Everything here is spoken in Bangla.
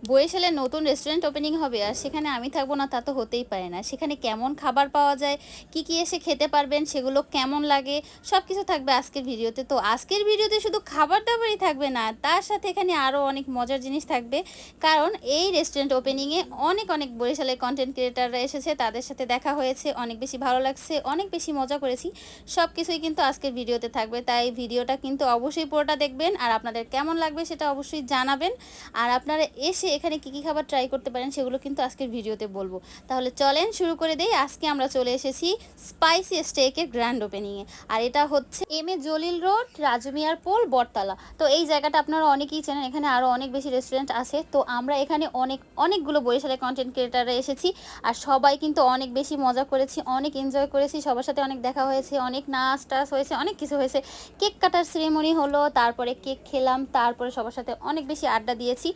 বরিশালে নতুন রেস্টুরেন্ট ওপেনিং হবে আর সেখানে আমি থাকবো না তা তো হতেই পারে না। সেখানে কেমন খাবার পাওয়া যায়, কি কি এসে খেতে পারবেন, সেগুলো কেমন লাগে, সব কিছু থাকবে আজকের ভিডিওতে। তো আজকের ভিডিওতে শুধু খাবার দাবারই থাকবে না, তার সাথে এখানে আরও অনেক মজার জিনিস থাকবে। কারণ এই রেস্টুরেন্ট ওপেনিংয়ে অনেক অনেক বরিশালের কন্টেন্ট ক্রিয়েটাররা এসেছে, তাদের সাথে দেখা হয়েছে, অনেক বেশি ভালো লাগছে, অনেক বেশি মজা করেছি। সব কিছুই কিন্তু আজকের ভিডিওতে থাকবে, তাই ভিডিওটা কিন্তু অবশ্যই পুরোটা দেখবেন আর আপনাদের কেমন লাগবে সেটা অবশ্যই জানাবেন। আর আপনারা এসে এখানে কি কি খাবার ট্রাই করতে পারেন সেগুলো কিন্তু আজকের ভিডিওতে বলবো। তাহলে চলেন শুরু করে দেই। আজকে আমরা চলে এসেছি স্পাইসি স্টেকের গ্র্যান্ড ওপেনিংয়ে, আর এটা হচ্ছে M A Jalil road, রাজমিয়ার pole, বটতলা। তো এই জায়গাটা আপনারা অনেকেই চেনেন, এখানে আরও অনেক বেশি রেস্টুরেন্ট আছে। তো আমরা এখানে অনেকগুলো বরিশালের কন্টেন্ট ক্রিয়েটাররা এসেছি, আর সবাই কিন্তু অনেক বেশি মজা করেছি, অনেক এনজয় করেছি, সবার সাথে অনেক দেখা হয়েছে, অনেক নাচ টাচ হয়েছে, অনেক কিছু হয়েছে। কেক কাটার সেরেমনি হলো, তারপরে কেক খেলাম, তারপরে সবার সাথে অনেক বেশি আড্ডা দিয়েছি।